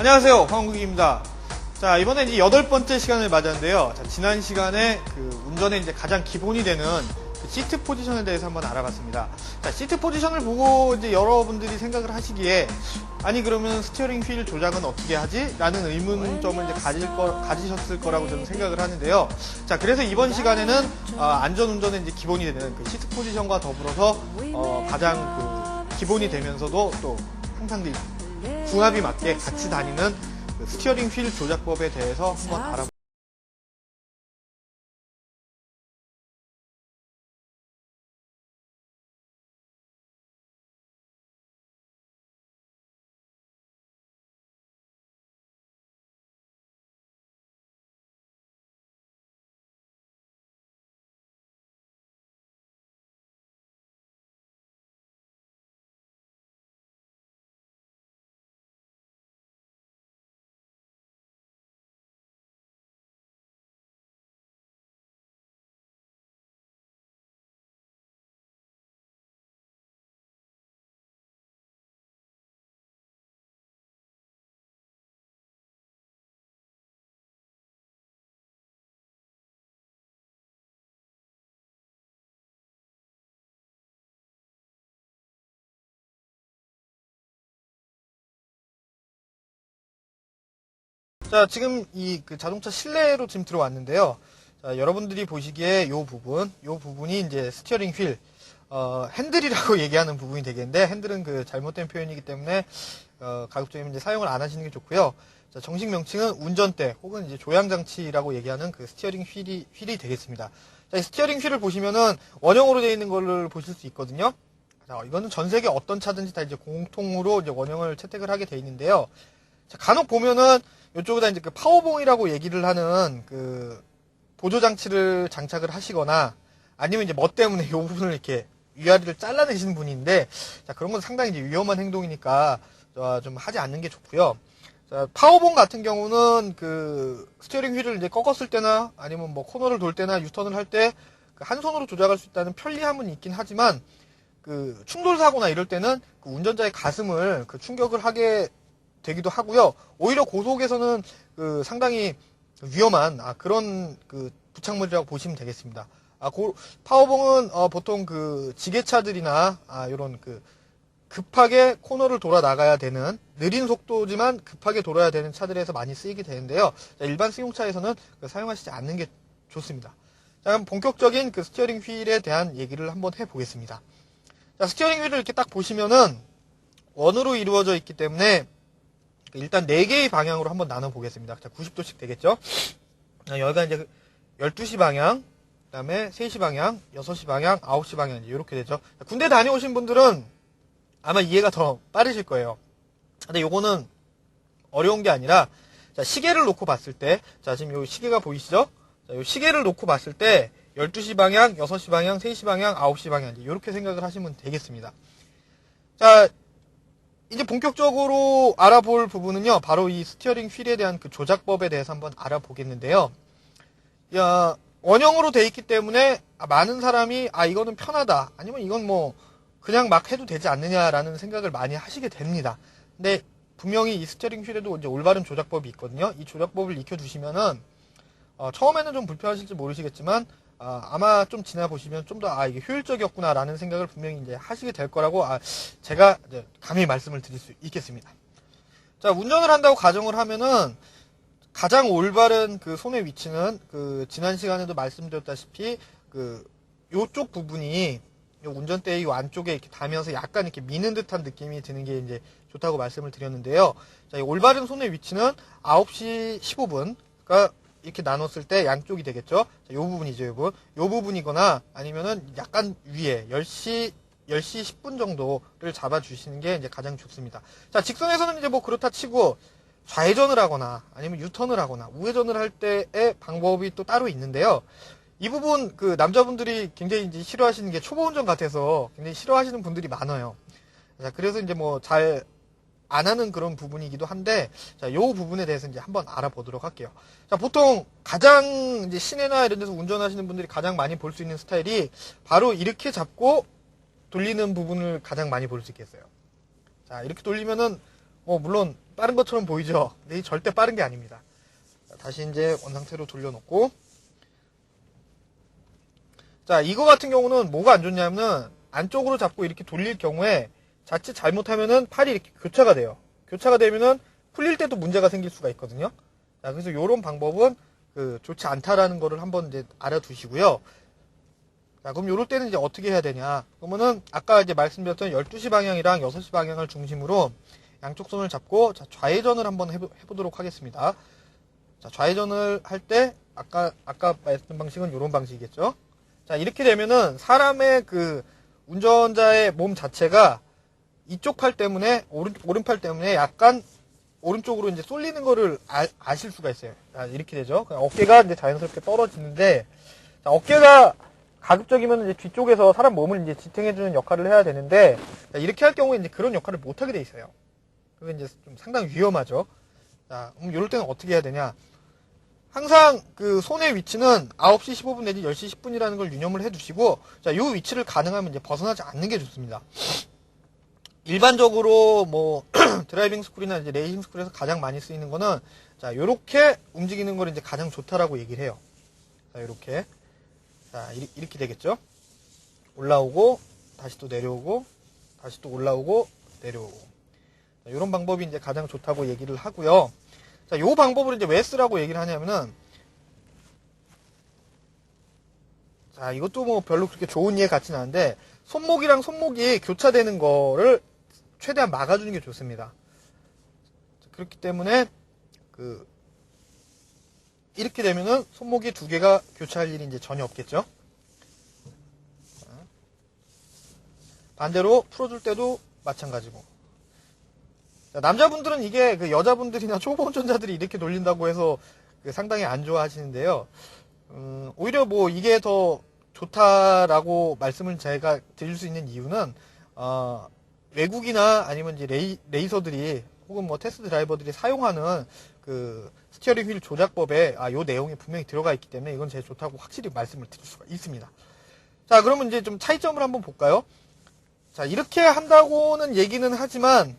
안녕하세요, 황국입니다. 자, 이번에 이제 8번째 시간을 맞았는데요. 자, 지난 시간에 운전에 이제 가장 기본이 되는 시트 포지션에 대해서 한번 알아봤습니다. 자, 시트 포지션을 보고 이제 여러분들이 생각을 하시기에, 아니, 그러면 스티어링 휠 조작은 어떻게 하지? 라는 의문점을 이제 가지셨을 거라고 저는 생각을 하는데요. 자, 그래서 이번 시간에는, 안전운전의 이제 기본이 되는 시트 포지션과 더불어서, 가장 기본이 되면서도 또 항상 궁합이 맞게 같이 다니는 스티어링 휠 조작법에 대해서 한번 알아보겠습니다. 자, 지금 자동차 실내로 지금 들어왔는데요. 자, 여러분들이 보시기에 요 부분이 이제 스티어링 휠, 핸들이라고 얘기하는 부분이 되겠는데, 핸들은 잘못된 표현이기 때문에, 가급적이면 이제 사용을 안 하시는 게 좋고요. 자, 정식 명칭은 운전대, 혹은 이제 조향장치라고 얘기하는 스티어링 휠이 되겠습니다. 자, 이 스티어링 휠을 보시면은 원형으로 되어 있는 걸 보실 수 있거든요. 자, 이거는 전 세계 어떤 차든지 다 이제 공통으로 이제 원형을 채택을 하게 되어 있는데요. 자, 간혹 보면은 이쪽에다 이제 파워봉이라고 얘기를 하는 보조장치를 장착을 하시거나 아니면 이제 뭐 때문에 이 부분을 이렇게 위아래를 잘라내시는 분인데, 자, 그런 건 상당히 이제 위험한 행동이니까 좀 하지 않는 게 좋고요. 자, 파워봉 같은 경우는 스티어링 휠을 이제 꺾었을 때나 아니면 뭐 코너를 돌 때나 유턴을 할 때 한 손으로 조작할 수 있다는 편리함은 있긴 하지만 충돌 사고나 이럴 때는 운전자의 가슴을 충격을 하게 되기도 하고요. 오히려 고속에서는 상당히 위험한 그런 부착물이라고 보시면 되겠습니다. 파워봉은 보통 지게차들이나 이런 급하게 코너를 돌아 나가야 되는, 느린 속도지만 급하게 돌아야 되는 차들에서 많이 쓰이게 되는데요. 자, 일반 승용차에서는 사용하시지 않는 게 좋습니다. 자, 그럼 본격적인 스티어링 휠에 대한 얘기를 한번 해보겠습니다. 자, 스티어링 휠을 이렇게 딱 보시면은 원으로 이루어져 있기 때문에 일단 4개의 방향으로 한번 나눠보겠습니다. 자, 90도씩 되겠죠? 여기가 이제 12시 방향, 그 다음에 3시 방향, 6시 방향, 9시 방향, 이렇게 되죠. 자, 군대 다녀오신 분들은 아마 이해가 더 빠르실 거예요. 근데 요거는 어려운 게 아니라, 자, 시계를 놓고 봤을 때, 자, 지금 요 시계가 보이시죠? 자, 요 시계를 놓고 봤을 때, 12시 방향, 6시 방향, 3시 방향, 9시 방향, 이렇게 생각을 하시면 되겠습니다. 자, 이제 본격적으로 알아볼 부분은요, 바로 이 스티어링 휠에 대한 조작법에 대해서 한번 알아보겠는데요. 원형으로 돼 있기 때문에 많은 사람이 이거는 편하다, 아니면 이건 뭐 그냥 막 해도 되지 않느냐라는 생각을 많이 하시게 됩니다. 근데 분명히 이 스티어링 휠에도 이제 올바른 조작법이 있거든요. 이 조작법을 익혀두시면은 처음에는 좀 불편하실지 모르시겠지만 아마 좀 지나보시면 좀 더 이게 효율적이었구나라는 생각을 분명히 이제 하시게 될 거라고 제가 이제 감히 말씀을 드릴 수 있겠습니다. 자, 운전을 한다고 가정을 하면은 가장 올바른 손의 위치는 지난 시간에도 말씀드렸다시피 요쪽 부분이 운전대의 요 안쪽에 이렇게 닿으면서 약간 이렇게 미는 듯한 느낌이 드는 게 이제 좋다고 말씀을 드렸는데요. 자, 이 올바른 손의 위치는 9시 15분, 그러니까 이렇게 나눴을 때 양쪽이 되겠죠. 자, 요 부분이죠, 요 부분. 요 부분이거나 아니면은 약간 위에 10시 10분 정도를 잡아주시는 게 이제 가장 좋습니다. 자, 직선에서는 이제 뭐 그렇다 치고 좌회전을 하거나 아니면 유턴을 하거나 우회전을 할 때의 방법이 또 따로 있는데요. 이 부분 남자분들이 굉장히 이제 싫어하시는 게 초보 운전 같아서 굉장히 싫어하시는 분들이 많아요. 자, 그래서 이제 뭐 잘 안 하는 그런 부분이기도 한데, 자, 요 부분에 대해서 이제 한번 알아보도록 할게요. 자, 보통 가장 이제 시내나 이런 데서 운전하시는 분들이 가장 많이 볼 수 있는 스타일이 바로 이렇게 잡고 돌리는 부분을 가장 많이 볼 수 있겠어요. 자, 이렇게 돌리면은 물론 빠른 것처럼 보이죠? 근데 절대 빠른 게 아닙니다. 자, 다시 이제 원상태로 돌려놓고. 자, 이거 같은 경우는 뭐가 안 좋냐면 안쪽으로 잡고 이렇게 돌릴 경우에 자칫 잘못하면은 팔이 이렇게 교차가 돼요. 교차가 되면은 풀릴 때도 문제가 생길 수가 있거든요. 자, 그래서 이런 방법은 좋지 않다라는 거를 한번 이제 알아두시고요. 자, 그럼 요럴 때는 이제 어떻게 해야 되냐. 그러면은 아까 이제 말씀드렸던 12시 방향이랑 6시 방향을 중심으로 양쪽 손을 잡고 자, 좌회전을 한번 해보도록 하겠습니다. 자, 좌회전을 할 때 아까 말했던 방식은 요런 방식이겠죠. 자, 이렇게 되면은 사람의 운전자의 몸 자체가 이쪽 팔 때문에 오른팔 때문에 약간 오른쪽으로 이제 쏠리는 거를 아실 수가 있어요. 자, 이렇게 되죠. 어깨가 이제 자연스럽게 떨어지는데, 자, 어깨가 가급적이면 이제 뒤쪽에서 사람 몸을 이제 지탱해주는 역할을 해야 되는데, 자, 이렇게 할 경우에 이제 그런 역할을 못하게 돼 있어요. 그게 이제 좀 상당히 위험하죠. 자, 그럼 이럴 때는 어떻게 해야 되냐. 항상 손의 위치는 9시 15분 내지 10시 10분이라는 걸 유념을 해두시고, 자, 이 위치를 가능하면 이제 벗어나지 않는 게 좋습니다. 일반적으로 뭐 드라이빙 스쿨이나 이제 레이싱 스쿨에서 가장 많이 쓰이는 거는 자, 요렇게 움직이는 걸 이제 가장 좋다라고 얘기를 해요. 자, 요렇게. 자, 이렇게 되겠죠? 올라오고, 다시 또 내려오고, 다시 또 올라오고, 내려오고. 자, 요런 방법이 이제 가장 좋다고 얘기를 하고요. 자, 요 방법을 이제 왜 쓰라고 얘기를 하냐면은, 자, 이것도 뭐 별로 그렇게 좋은 예 같진 않은데, 손목이랑 손목이 교차되는 거를 최대한 막아주는 게 좋습니다. 그렇기 때문에, 이렇게 되면은 손목이 두 개가 교차할 일이 이제 전혀 없겠죠. 반대로 풀어줄 때도 마찬가지고. 자, 남자분들은 이게 여자분들이나 초보 운전자들이 이렇게 돌린다고 해서 상당히 안 좋아하시는데요. 오히려 뭐 이게 더 좋다라고 말씀을 제가 드릴 수 있는 이유는, 외국이나 아니면 이제 레이서들이 혹은 뭐 테스트 드라이버들이 사용하는 스티어링 휠 조작법에 요 내용이 분명히 들어가 있기 때문에 이건 제일 좋다고 확실히 말씀을 드릴 수가 있습니다. 자, 그러면 이제 좀 차이점을 한번 볼까요? 자, 이렇게 한다고는 얘기는 하지만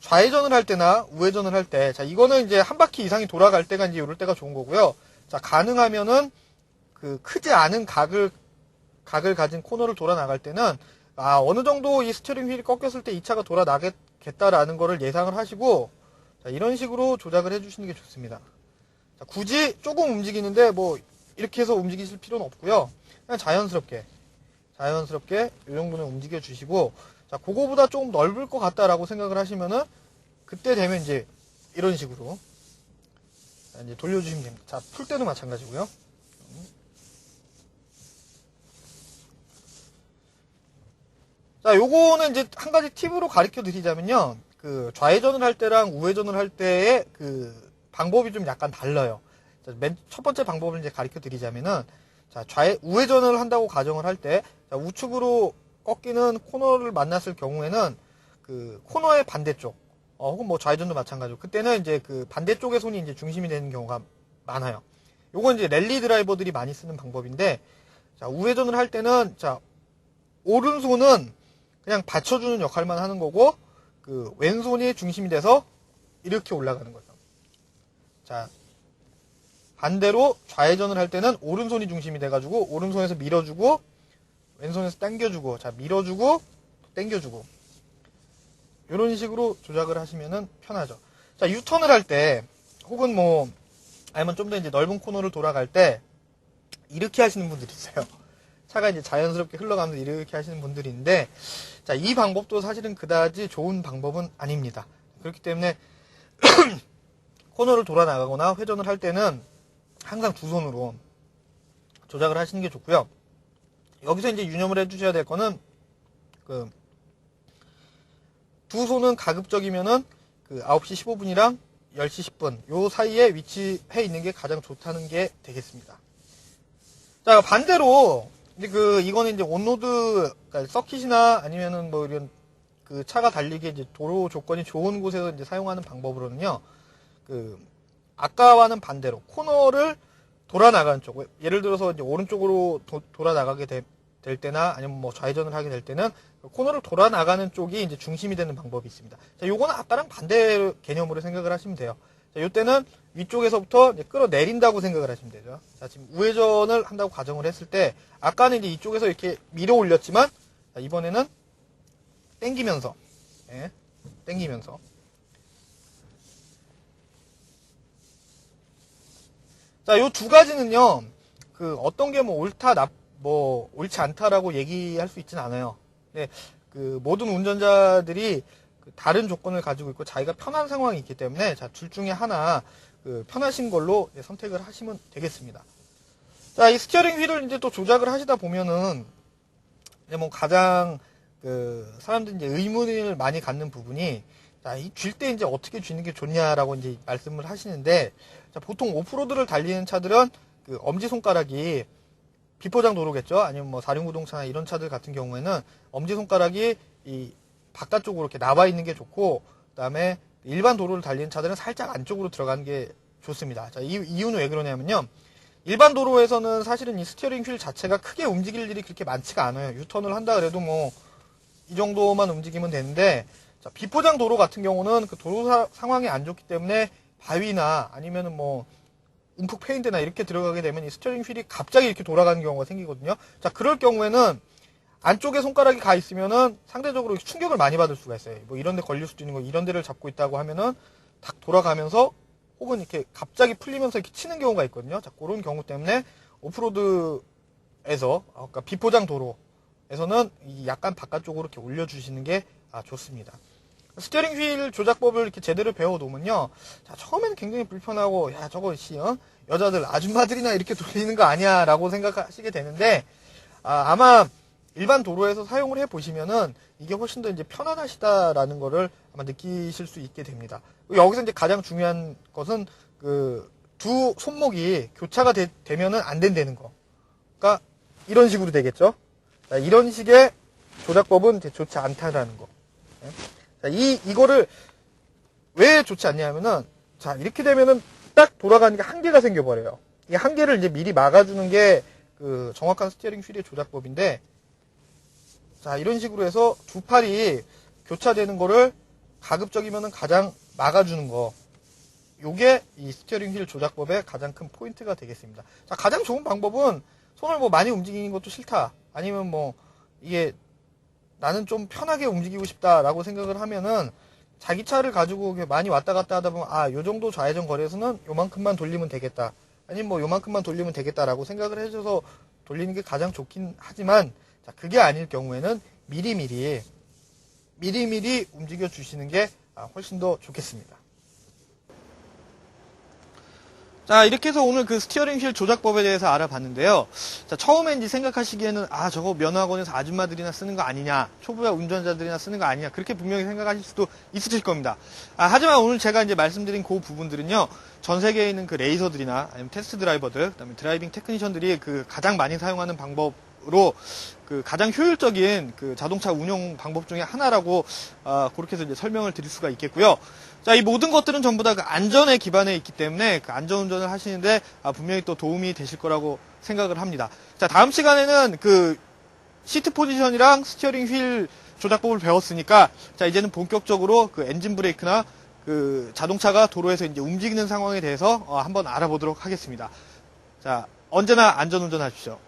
좌회전을 할 때나 우회전을 할 때, 자, 이거는 이제 한 바퀴 이상이 돌아갈 때가 이제 이럴 때가 좋은 거고요. 자, 가능하면은 크지 않은 각을 가진 코너를 돌아 나갈 때는 어느 정도 이 스티어링 휠이 꺾였을 때 이 차가 돌아 나겠다라는 거를 예상을 하시고, 자, 이런 식으로 조작을 해주시는 게 좋습니다. 자, 굳이 조금 움직이는데 뭐 이렇게 해서 움직이실 필요는 없고요. 그냥 자연스럽게 이 정도는 움직여 주시고, 자, 그거보다 조금 넓을 것 같다라고 생각을 하시면은 그때 되면 이제 이런 식으로 이제 돌려주시면 됩니다. 자, 풀 때도 마찬가지고요. 자, 요거는 이제 한 가지 팁으로 가르쳐 드리자면요. 좌회전을 할 때랑 우회전을 할 때의 방법이 좀 약간 달라요. 자, 맨 첫 번째 방법을 이제 가르쳐 드리자면은, 자, 우회전을 한다고 가정을 할 때, 자, 우측으로 꺾이는 코너를 만났을 경우에는 코너의 반대쪽, 혹은 뭐 좌회전도 마찬가지고, 그때는 이제 반대쪽의 손이 이제 중심이 되는 경우가 많아요. 요건 이제 랠리 드라이버들이 많이 쓰는 방법인데, 자, 우회전을 할 때는, 자, 오른손은 그냥 받쳐주는 역할만 하는 거고, 왼손이 중심이 돼서 이렇게 올라가는 거죠. 자, 반대로 좌회전을 할 때는 오른손이 중심이 돼가지고, 오른손에서 밀어주고, 왼손에서 당겨주고, 자, 밀어주고, 당겨주고. 이런 식으로 조작을 하시면은 편하죠. 자, 유턴을 할 때, 혹은 뭐, 아니면 좀 더 이제 넓은 코너를 돌아갈 때, 이렇게 하시는 분들이 있어요. 차가 이제 자연스럽게 흘러가면서 이렇게 하시는 분들이 있는데, 자, 이 방법도 사실은 그다지 좋은 방법은 아닙니다. 그렇기 때문에, 코너를 돌아 나가거나 회전을 할 때는 항상 두 손으로 조작을 하시는 게 좋고요. 여기서 이제 유념을 해주셔야 될 거는, 두 손은 가급적이면은 9시 15분이랑 10시 10분 요 사이에 위치해 있는 게 가장 좋다는 게 되겠습니다. 자, 반대로 이제 이거는 이제 온로드, 그러니까 서킷이나 아니면은 뭐 이런 차가 달리기 이제 도로 조건이 좋은 곳에서 이제 사용하는 방법으로는요. 아까와는 반대로 코너를 돌아 나가는 쪽, 예를 들어서 이제 오른쪽으로 돌아 나가게 될 때나 아니면 뭐 좌회전을 하게 될 때는 코너를 돌아 나가는 쪽이 이제 중심이 되는 방법이 있습니다. 자, 요거는 아까랑 반대 개념으로 생각을 하시면 돼요. 자, 요때는 위쪽에서부터 이제 끌어내린다고 생각을 하시면 되죠. 자, 지금 우회전을 한다고 가정을 했을 때, 아까는 이제 이쪽에서 이렇게 밀어 올렸지만, 자, 이번에는 당기면서, 예, 당기면서. 자, 요 두 가지는요, 어떤 게 뭐 옳지 않다라고 얘기할 수 있진 않아요. 네, 모든 운전자들이 다른 조건을 가지고 있고 자기가 편한 상황이 있기 때문에, 자, 둘 중에 하나, 편하신 걸로 선택을 하시면 되겠습니다. 자, 이 스티어링 휠을 이제 또 조작을 하시다 보면은, 이제 뭐 가장, 사람들이 이제 의문을 많이 갖는 부분이, 자, 이 쥘 때 이제 어떻게 쥐는 게 좋냐라고 이제 말씀을 하시는데, 자, 보통 오프로드를 달리는 차들은 엄지손가락이 비포장 도로겠죠? 아니면 뭐 사륜구동차나 이런 차들 같은 경우에는 엄지손가락이 이 바깥쪽으로 이렇게 나와 있는 게 좋고, 그 다음에 일반 도로를 달리는 차들은 살짝 안쪽으로 들어가는 게 좋습니다. 자, 이유는 왜 그러냐면요. 일반 도로에서는 사실은 이 스티어링 휠 자체가 크게 움직일 일이 그렇게 많지가 않아요. 유턴을 한다 그래도 뭐 이 정도만 움직이면 되는데, 자, 비포장 도로 같은 경우는 그 도로 상황이 안 좋기 때문에 바위나 아니면은 뭐 움푹 패인 데나 이렇게 들어가게 되면 이 스티어링 휠이 갑자기 이렇게 돌아가는 경우가 생기거든요. 자, 그럴 경우에는 안쪽에 손가락이 가 있으면은 상대적으로 충격을 많이 받을 수가 있어요. 뭐 이런 데 걸릴 수도 있는 거, 이런 데를 잡고 있다고 하면은 탁 돌아가면서 혹은 이렇게 갑자기 풀리면서 이렇게 치는 경우가 있거든요. 자, 그런 경우 때문에 오프로드에서, 그러니까 비포장 도로에서는 약간 바깥쪽으로 이렇게 올려주시는 게 좋습니다. 스티어링 휠 조작법을 이렇게 제대로 배워놓으면요. 자, 처음에는 굉장히 불편하고, 야, 저거, 여자들, 아줌마들이나 이렇게 돌리는 거 아니야, 라고 생각하시게 되는데, 아마 일반 도로에서 사용을 해보시면은 이게 훨씬 더 이제 편안하시다라는 거를 아마 느끼실 수 있게 됩니다. 여기서 이제 가장 중요한 것은 두 손목이 교차가 되면은 안 된다는 거. 그러니까 이런 식으로 되겠죠. 자, 이런 식의 조작법은 좋지 않다라는 거. 자, 이거를 왜 좋지 않냐면은, 자, 이렇게 되면은 딱 돌아가는 게 한계가 생겨버려요. 이 한계를 이제 미리 막아주는 게 정확한 스티어링 휠의 조작법인데, 자, 이런 식으로 해서 두 팔이 교차되는 거를 가급적이면은 가장 막아주는 거. 요게 이 스티어링 휠 조작법의 가장 큰 포인트가 되겠습니다. 자, 가장 좋은 방법은 손을 뭐 많이 움직이는 것도 싫다. 아니면 뭐, 이게 나는 좀 편하게 움직이고 싶다라고 생각을 하면은 자기 차를 가지고 많이 왔다 갔다 하다 보면 요 정도 좌회전 거리에서는 요만큼만 돌리면 되겠다. 아니면 뭐 요만큼만 돌리면 되겠다라고 생각을 해줘서 돌리는 게 가장 좋긴 하지만, 자, 그게 아닐 경우에는 미리미리 움직여 주시는 게 훨씬 더 좋겠습니다. 자, 이렇게 해서 오늘 스티어링 휠 조작법에 대해서 알아봤는데요. 자, 처음에 이제 생각하시기에는 저거 면허학원에서 아줌마들이나 쓰는 거 아니냐, 초보자 운전자들이나 쓰는 거 아니냐, 그렇게 분명히 생각하실 수도 있으실 겁니다. 하지만 오늘 제가 이제 말씀드린 그 부분들은요, 전 세계에 있는 레이서들이나 아니면 테스트 드라이버들, 그다음에 드라이빙 테크니션들이 가장 많이 사용하는 방법으로 가장 효율적인 자동차 운용 방법 중에 하나라고 그렇게 해서 이제 설명을 드릴 수가 있겠고요. 자, 이 모든 것들은 전부 다 안전에 기반해 있기 때문에 안전 운전을 하시는데 분명히 또 도움이 되실 거라고 생각을 합니다. 자, 다음 시간에는 시트 포지션이랑 스티어링 휠 조작법을 배웠으니까, 자, 이제는 본격적으로 엔진 브레이크나 자동차가 도로에서 이제 움직이는 상황에 대해서 한번 알아보도록 하겠습니다. 자, 언제나 안전 운전하십시오.